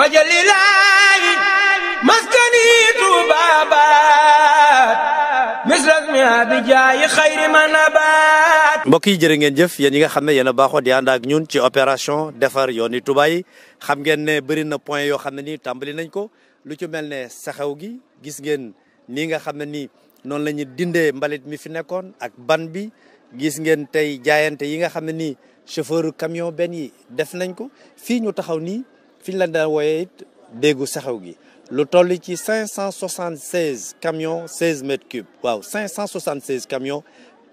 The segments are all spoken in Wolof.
wajalilaayi maskani tuubaabaat misras mi abijaayi xayri manabaat. mbokk yi jërë ngeen jëf yéen yi nga xam ne yéen a baaxoo di ànd ak ñun ci opération defar yooni Touba yi xam ngeen ne bëri na point yoo xam ne nii tàmbali nañ ko lu ci mel ne saxaw gi gis ngeen nii nga xam ne nii noonu la ñu dindee mbalit mi fi nekkoon ak ban bi gis ngeen tey jaayante yi nga xam ne nii chauffeur camion benn yi def nañ ko fii ñu taxaw nii fi ñu la daan wooyee it déggu saxaw gi lu toll ci 576 camions 16 mètres cubes waaw 576 camions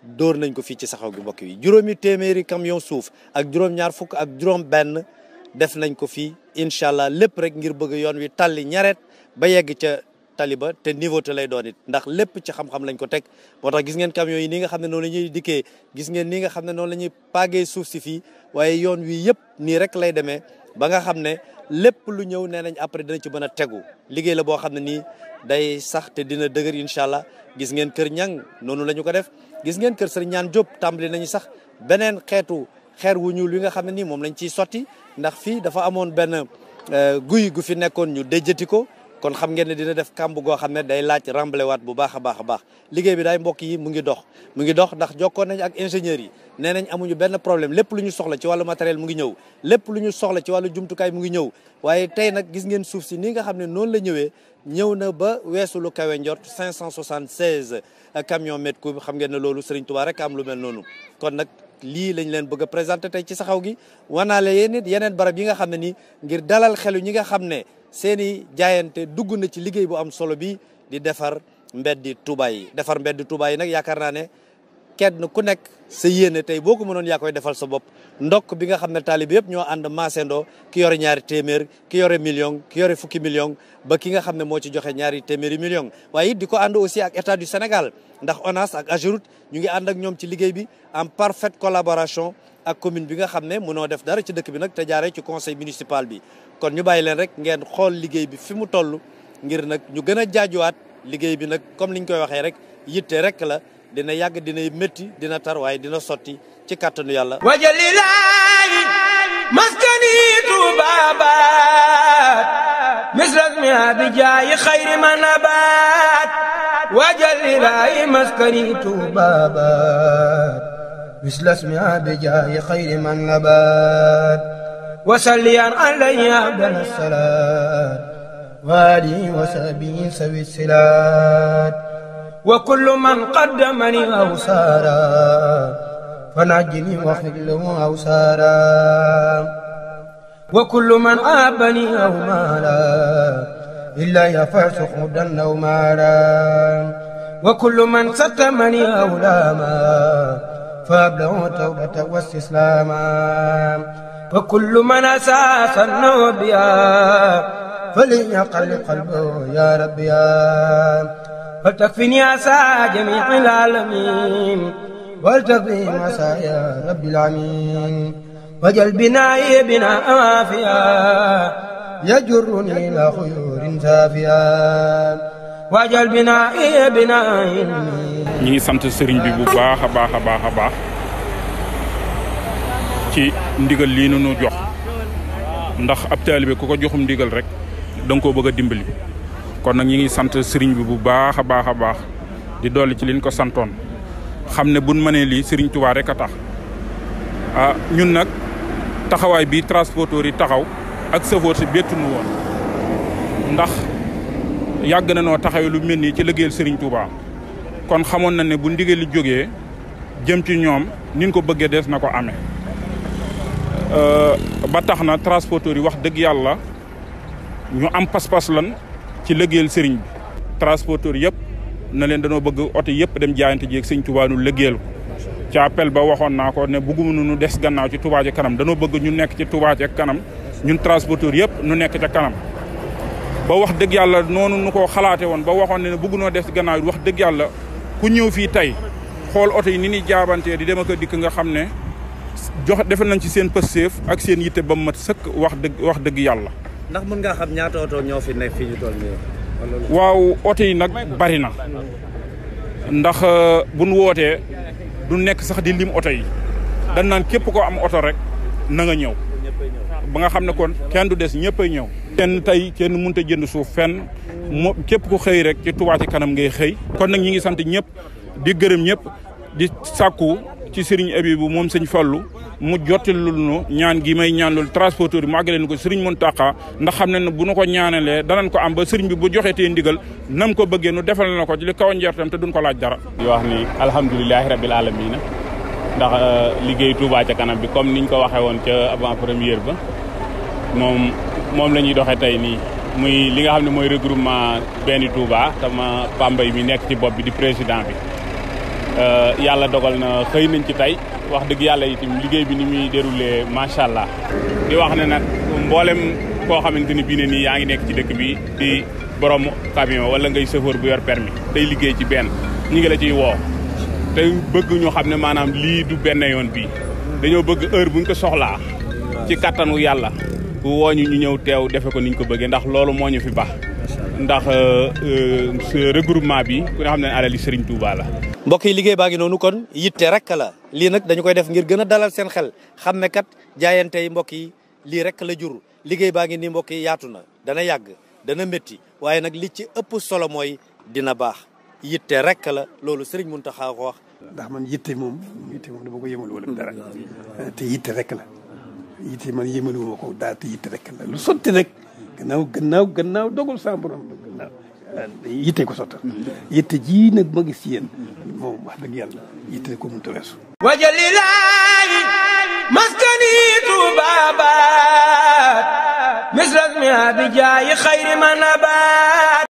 dóor nañ ko fii ci saxaw gi mbokk yi juróomi téeméeri camion suuf ak juróom-ñaar fukk ak juróom-benn def nañ ko fii incha allah lépp rek ngir bëgg yoon wi talli ñaret ba yegg ca taliba te niveau te lay doon it ndax lépp ci xam-xam lañ ko teg moo tax gis ngeen camions yi ni nga xam ne noonu la ñuy dikkee gis ngeen ni nga xam ne noonu la ñuy paagee suuf si fii waaye yoon wi yëpp nii rek lay demee ba nga xam ne lépp lu ñëw nee nañ après dina ci mën a tegu liggéey la boo xam ne nii day sax te dina dëgër incha allah gis ngeen kër ñang noonu la ñu ko def gis ngeen kër Sëriñ Ñaan Diop tàmbali nañu sax beneen xeetu xeer wu ñuul wi nga xam ne nii moom lañ ciy sotti ndax fii dafa amoon benn guy gu fi nekkoon ñu déjjati ko kon xam ngeen ne dina def kàmb goo xam ne day laaj remblé waat bu baax a baax a baax liggéey bi daay mbokk yi mu ngi dox ndax jokkoon nañ ak ingénieurs yi nee nañ amuñu benn problème lépp lu ñu soxla ci wàllu matériel mu ngi ñëw lépp lu ñu soxla ci wàllu jumtukaay mu ngi ñëw waaye tey nag gis ngeen suuf si ni nga xam ne noonu la ñëwee ñëw na ba weesu lu kawe njort 576 camions mètres cubes xam ngeen ne loolu Serigne Touba rek am lu mel noonu kon nag lii lañ leen bëgg a présenté tey ci saxaw gi wanaale yeneen barab yi nga xam ne nii ngir dalal xelu ñi nga xam ne seeni jaayante dugg na ci liggéey bu am solo bi di defar mbeddi Touba yi defar mbeddi Touba yi nag yaakaar naa ne kenn ku nekk sa yéene tey boo ko mënoon yaa koy defal sa bopp ndokk bi nga xam ne taalibe yëpp ñoo ànd maasendoo ki yore ñaari téeméer ki yore million ki yore fukki million ba ki nga xam ne moo ci joxe ñaari téeméeri million waaye it di ko ànd aussi ak état du Sénégal ndax ONAS ak AGEROUTE ñu ngi ànd ak ñoom ci liggéey bi en parfaite collaboration ak commune bi nga xam ne mënoo def dara ci dëkk bi nag te jaaree ci conseil municipal bi kon ñu bàyyi leen rek ngeen xool liggéey bi fi mu toll ngir nag ñu gën a jaajuwaat liggéey bi nag comme niñ koy waxee rek yitte rek la dina yàgg dina métti dina tar waaye dina sotti ci kàttanu yàlla wajalilaayi maskani tuubaabaat misras mi abijaayi xayri manabaat wajalilaayi maskani tuubaabaat misras mi abijaayi xayri manabaat wasalliyan alayhi abdal salaat waalihi wa sahbihi sawi silaat wa kullu man qaddamani aw saara fanajjini waxfir lahu aw saara wa kullu man aabani aw maala illa yafasu xudan aw maala wa kullu man sattamani aw laama fa ablahu tawbata wa istislaama wa kullu man asaasa nabiya falyaqalli qalbahu ya rabbiya فلتكفني عسى جميع العالمين ولتقضي عسى يا رب العالمين وجل بنائي بناء وافيا يجرني إلى خيور سافيا وجل بنائي بناء علمي. ñi ngi sant sëriñ bi bu baax a baax a baax a baax ci ndigal lii nu jox ndax ab taalibe ku ko joxum ndigal rek danga koo bëgg a dimbali. kon nag ñi ngi sant sëriñ bi bu baax a baax a baax di dolli ci liñ ko santoon xam ne buñ mënee lii sëriñ Touba rek a tax ñun nag taxawaay bi transporteur yi taxaw ak chauffeur si bettuñu woon ndax yàgg na noo taxawee lu mel nii ci liggéeyal sëriñ Touba kon xamoon na ne bu ndigal li jógee jëm ci ñoom niñ ko bëggee des na ko amee ba tax na transporteur yi wax dëgg yàlla ñu am pas-pas lan ci liggéeyal sëriñ bi transporteur yëpp na leen danoo bëgg oto yëpp dem jaayante ji ak sëriñ Touba nu liggéeyal ko ci appel ba waxoon naa ko ne bëgguma nu des gannaaw ci Touba ca kanam danoo bëgg ñu nekk ci Touba ca kanam ñun transporteur yëpp nu nekk ca kanam ba wax dëgg yàlla noonu nu ko xalaate woon ba waxoon ne bëgg noo des gannaaw wax dëgg yàlla ku ñëw fii tey xool oto yi ni ñuy jaabantee di dem ak a dikk nga xam ne defal nañ ci seen pësteef ak seen yitte ba mat sëkk wax dëgg yàlla. ndax mën ngaa xam ñaata oto ñoo fi nekk fii ñu toll nii. waaw oto yi nag bari na ndax buñ wootee du nekk sax di lim oto yi dañ naan képp ko am oto rek na nga ñëw ba nga xam ne kon kenn du des ñëppay ñëw. kenn tey kenn mënut a jënd suuf fenn moo képp ku xëy rek ci Touba ci kanam ngay xëy kon nag ñi ngi sant ñëpp di gërëm ñëpp di sàkku ci Serigne Abibou moom sëñ Fallu mu jottilul nu ñaan gi may ñaan loolu transporteur bi mu àggale ko Serigne Mountakha ndax xam ne bu nu ko ñaanalee danañ ko am ba Serigne bi bu joxetee ndigal nam ko bëggee nu defal na ko ci li kaw a njortam te duñ ko laaj dara. di wax ni alhamdulilahi rabil alamina ndax liggéey Touba ca kanam bi comme niñ ko waxee woon ca avant première ba moom la ñuy doxee tey nii muy li nga xam ne mooy regroupement benn Touba tama Pambay mi nekk ci bopp bi di président bi yàlla dogal na xëy nañ ci tey wax dëgg yàlla itam liggéey bi ni muy déroulé macha allah. di wax ne nag mboolem koo xamante ni bii ne nii yaa ngi nekk ci dëkk bi di borom camion wala ngay chauffeur bu yor permis tey liggéey ci benn ñu ngi la ciy woo te bëgg ñu xam ne maanaam lii du benn yoon bii dañoo bëgg heure buñ ko soxlaa ci kattanu yàlla bu wooñu ñu ñëw teew defe ko niñ ko bëggee ndax loolu moo ñu fi baax ndax regroupement bi ku nga xam ne alali Serigne Touba la. mbokk yi liggéey baa ngi noonu kon yitte rek la lii nag dañu koy def ngir gën a dalal seen xel xam ne kat jaayante yi mbokk yi lii rek la jur liggéey baa ngi nii mbokk yi yaatu na dana yàgg dana métti waaye nag li ci ëpp solo mooy dina baax yitte rek la loolu Serigne Mountakha ko wax. ndax man yitte moom dama ko yëmal wala dara te yitte rek la yitte man yëmalu ma ko daal te yitte rek la lu sotti rek gannaaw dogal sa borom gannaaw yitte ko sottal yitte ji nag ma gis ci yéen moom wax dëgg yàlla yitte ko mënut a weesu. wajalilaayi maskani tuubaabaat misras mi abijaayi xayri man abaat